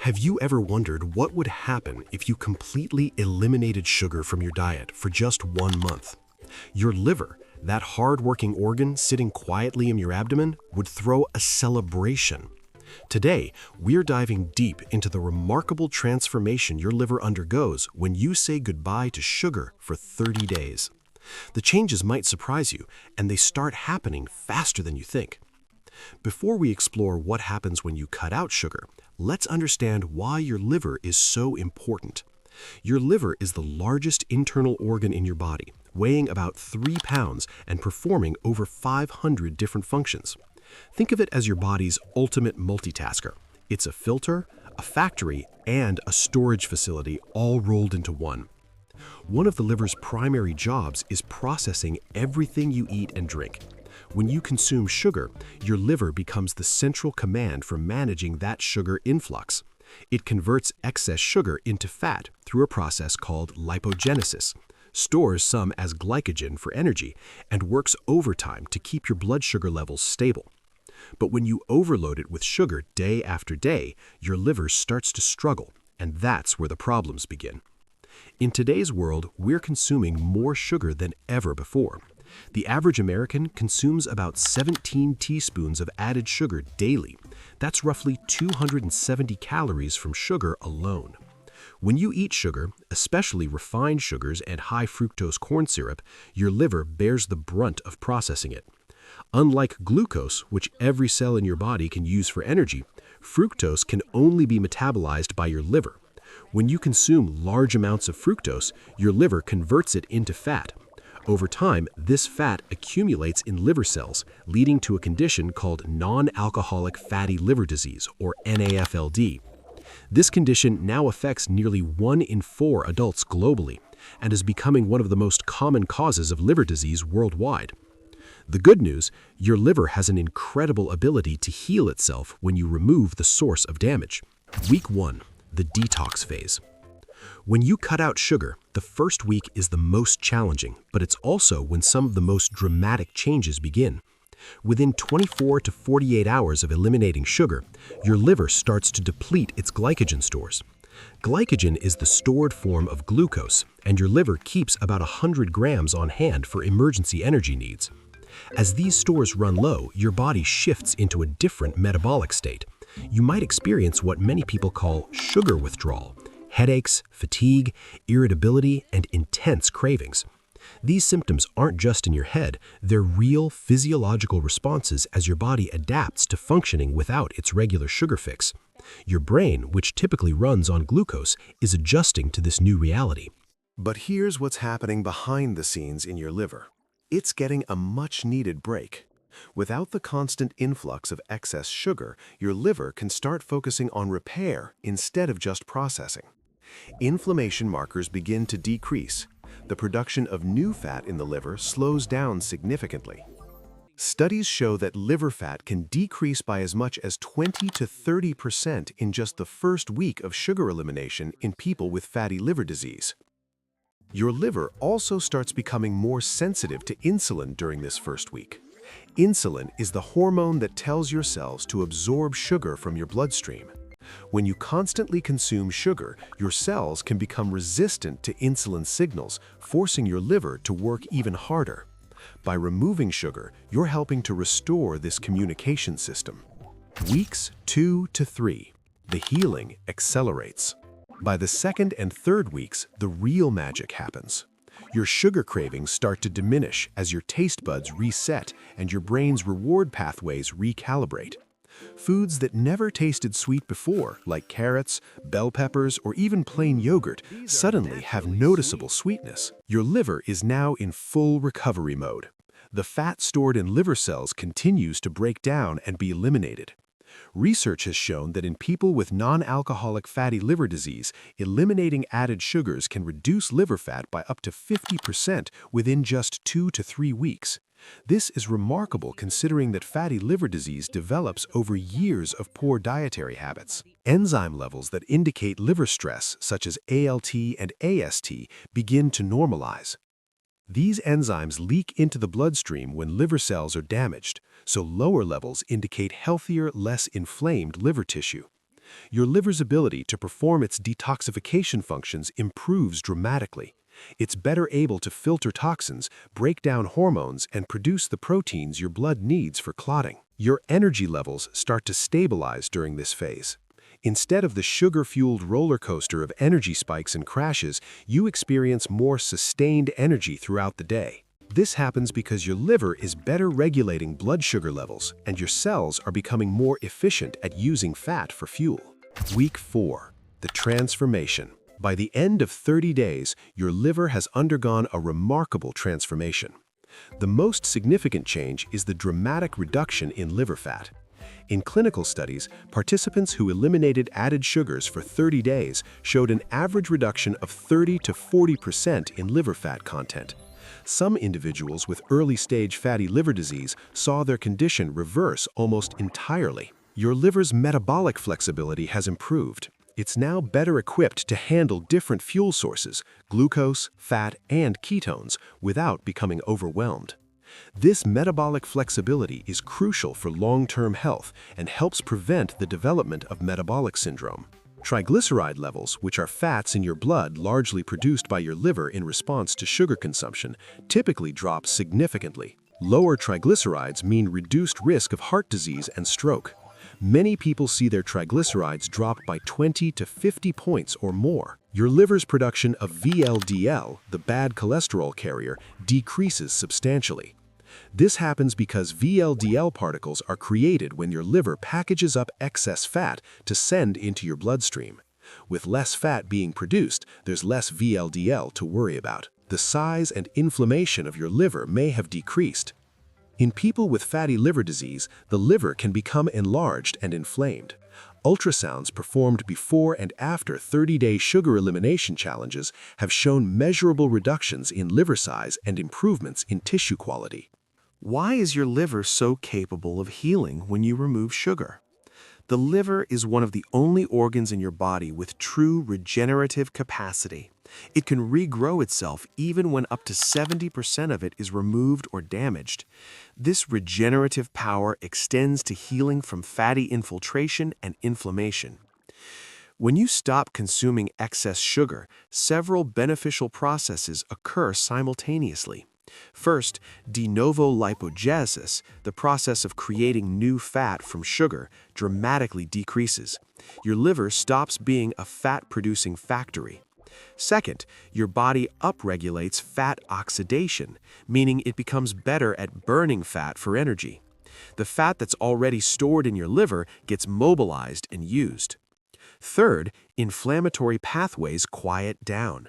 Have you ever wondered what would happen if you completely eliminated sugar from your diet for just 1 month? Your liver, that hard-working organ sitting quietly in your abdomen, would throw a celebration. Today, we're diving deep into the remarkable transformation your liver undergoes when you say goodbye to sugar for 30 days. The changes might surprise you, and they start happening faster than you think. Before we explore what happens when you cut out sugar, let's understand why your liver is so important. Your liver is the largest internal organ in your body, weighing about 3 pounds and performing over 500 different functions. Think of it as your body's ultimate multitasker. It's a filter, a factory, and a storage facility all rolled into one. One of the liver's primary jobs is processing everything you eat and drink. When you consume sugar, your liver becomes the central command for managing that sugar influx. It converts excess sugar into fat through a process called lipogenesis, stores some as glycogen for energy, and works overtime to keep your blood sugar levels stable. But when you overload it with sugar day after day, your liver starts to struggle, and that's where the problems begin. In today's world, we're consuming more sugar than ever before. The average American consumes about 17 teaspoons of added sugar daily. That's roughly 270 calories from sugar alone. When you eat sugar, especially refined sugars and high fructose corn syrup, your liver bears the brunt of processing it. Unlike glucose, which every cell in your body can use for energy, fructose can only be metabolized by your liver. When you consume large amounts of fructose, your liver converts it into fat. Over time, this fat accumulates in liver cells, leading to a condition called non-alcoholic fatty liver disease, or NAFLD. This condition now affects nearly 1 in 4 adults globally and is becoming one of the most common causes of liver disease worldwide. The good news, your liver has an incredible ability to heal itself when you remove the source of damage. Week 1, the detox phase. When you cut out sugar, the first week is the most challenging, but it's also when some of the most dramatic changes begin. Within 24 to 48 hours of eliminating sugar, your liver starts to deplete its glycogen stores. Glycogen is the stored form of glucose, and your liver keeps about 100 grams on hand for emergency energy needs. As these stores run low, your body shifts into a different metabolic state. You might experience what many people call sugar withdrawal: headaches, fatigue, irritability, and intense cravings. These symptoms aren't just in your head, they're real physiological responses as your body adapts to functioning without its regular sugar fix. Your brain, which typically runs on glucose, is adjusting to this new reality. But here's what's happening behind the scenes in your liver. It's getting a much-needed break. Without the constant influx of excess sugar, your liver can start focusing on repair instead of just processing. Inflammation markers begin to decrease. The production of new fat in the liver slows down significantly. Studies show that liver fat can decrease by as much as 20 to 30% in just the first week of sugar elimination in people with fatty liver disease. Your liver also starts becoming more sensitive to insulin during this first week. Insulin is the hormone that tells your cells to absorb sugar from your bloodstream. When you constantly consume sugar, your cells can become resistant to insulin signals, forcing your liver to work even harder. By removing sugar, you're helping to restore this communication system. Weeks 2 to 3, the healing accelerates. By the second and third weeks, the real magic happens. Your sugar cravings start to diminish as your taste buds reset and your brain's reward pathways recalibrate. Foods that never tasted sweet before, like carrots, bell peppers, or even plain yogurt, suddenly have noticeable sweetness. Your liver is now in full recovery mode. The fat stored in liver cells continues to break down and be eliminated. Research has shown that in people with non-alcoholic fatty liver disease, eliminating added sugars can reduce liver fat by up to 50% within just 2 to 3 weeks. This is remarkable considering that fatty liver disease develops over years of poor dietary habits. Enzyme levels that indicate liver stress, such as ALT and AST, begin to normalize. These enzymes leak into the bloodstream when liver cells are damaged, so lower levels indicate healthier, less inflamed liver tissue. Your liver's ability to perform its detoxification functions improves dramatically. It's better able to filter toxins, break down hormones, and produce the proteins your blood needs for clotting. Your energy levels start to stabilize during this phase. Instead of the sugar-fueled roller coaster of energy spikes and crashes, you experience more sustained energy throughout the day. This happens because your liver is better regulating blood sugar levels, and your cells are becoming more efficient at using fat for fuel. Week 4. The transformation. By the end of 30 days, your liver has undergone a remarkable transformation. The most significant change is the dramatic reduction in liver fat. In clinical studies, participants who eliminated added sugars for 30 days showed an average reduction of 30 to 40% in liver fat content. Some individuals with early-stage fatty liver disease saw their condition reverse almost entirely. Your liver's metabolic flexibility has improved. It's now better equipped to handle different fuel sources, glucose, fat, and ketones, without becoming overwhelmed. This metabolic flexibility is crucial for long-term health and helps prevent the development of metabolic syndrome. Triglyceride levels, which are fats in your blood largely produced by your liver in response to sugar consumption, typically drop significantly. Lower triglycerides mean reduced risk of heart disease and stroke. Many people see their triglycerides drop by 20 to 50 points or more. Your liver's production of VLDL, the bad cholesterol carrier, decreases substantially. This happens because VLDL particles are created when your liver packages up excess fat to send into your bloodstream. With less fat being produced, there's less VLDL to worry about. The size and inflammation of your liver may have decreased. In people with fatty liver disease, the liver can become enlarged and inflamed. Ultrasounds performed before and after 30-day sugar elimination challenges have shown measurable reductions in liver size and improvements in tissue quality. Why is your liver so capable of healing when you remove sugar? The liver is one of the only organs in your body with true regenerative capacity. It can regrow itself even when up to 70% of it is removed or damaged. This regenerative power extends to healing from fatty infiltration and inflammation. When you stop consuming excess sugar, several beneficial processes occur simultaneously. First, de novo lipogenesis, the process of creating new fat from sugar, dramatically decreases. Your liver stops being a fat-producing factory. Second, your body upregulates fat oxidation, meaning it becomes better at burning fat for energy. The fat that's already stored in your liver gets mobilized and used. Third, inflammatory pathways quiet down.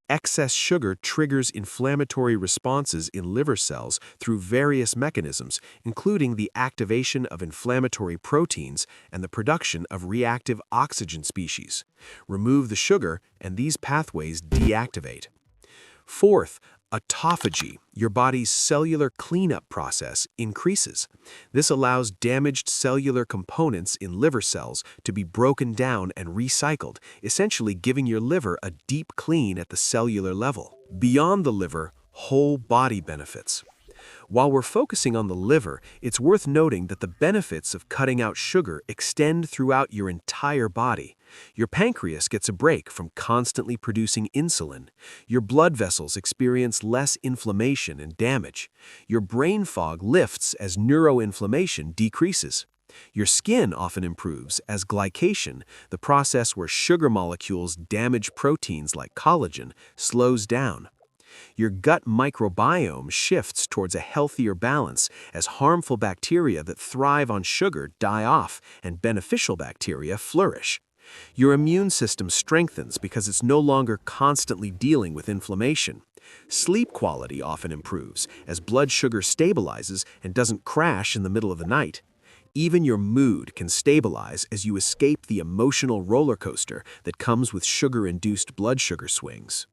Excess sugar triggers inflammatory responses in liver cells through various mechanisms, including the activation of inflammatory proteins and the production of reactive oxygen species. Remove the sugar, and these pathways deactivate. Fourth, autophagy, your body's cellular cleanup process, increases. This allows damaged cellular components in liver cells to be broken down and recycled, essentially giving your liver a deep clean at the cellular level. Beyond the liver, whole body benefits. While we're focusing on the liver, it's worth noting that the benefits of cutting out sugar extend throughout your entire body. Your pancreas gets a break from constantly producing insulin. Your blood vessels experience less inflammation and damage. Your brain fog lifts as neuroinflammation decreases. Your skin often improves as glycation, the process where sugar molecules damage proteins like collagen, slows down. Your gut microbiome shifts towards a healthier balance as harmful bacteria that thrive on sugar die off and beneficial bacteria flourish. Your immune system strengthens because it's no longer constantly dealing with inflammation. Sleep quality often improves as blood sugar stabilizes and doesn't crash in the middle of the night. Even your mood can stabilize as you escape the emotional roller coaster that comes with sugar-induced blood sugar swings.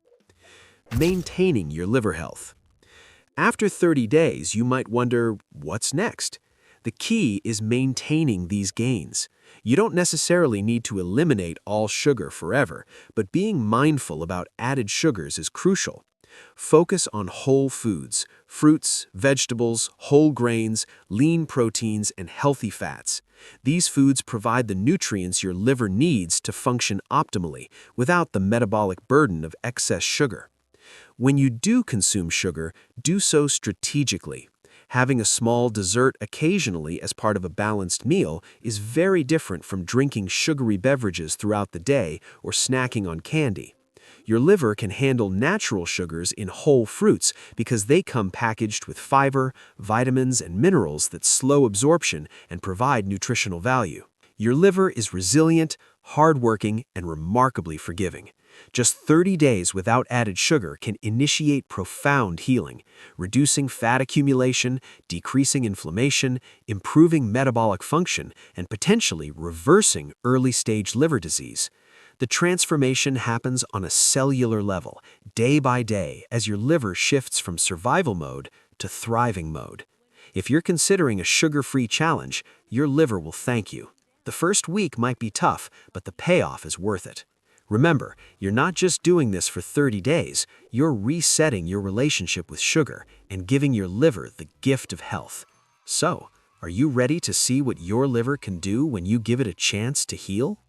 Maintaining your liver health. After 30 days, you might wonder, what's next? The key is maintaining these gains. You don't necessarily need to eliminate all sugar forever, but being mindful about added sugars is crucial. Focus on whole foods, fruits, vegetables, whole grains, lean proteins, and healthy fats. These foods provide the nutrients your liver needs to function optimally without the metabolic burden of excess sugar. When you do consume sugar, do so strategically. Having a small dessert occasionally as part of a balanced meal is very different from drinking sugary beverages throughout the day or snacking on candy. Your liver can handle natural sugars in whole fruits because they come packaged with fiber, vitamins, and minerals that slow absorption and provide nutritional value. Your liver is resilient, hardworking, and remarkably forgiving. Just 30 days without added sugar can initiate profound healing, reducing fat accumulation, decreasing inflammation, improving metabolic function, and potentially reversing early-stage liver disease. The transformation happens on a cellular level, day by day, as your liver shifts from survival mode to thriving mode. If you're considering a sugar-free challenge, your liver will thank you. The first week might be tough, but the payoff is worth it. Remember, you're not just doing this for 30 days, you're resetting your relationship with sugar and giving your liver the gift of health. So, are you ready to see what your liver can do when you give it a chance to heal?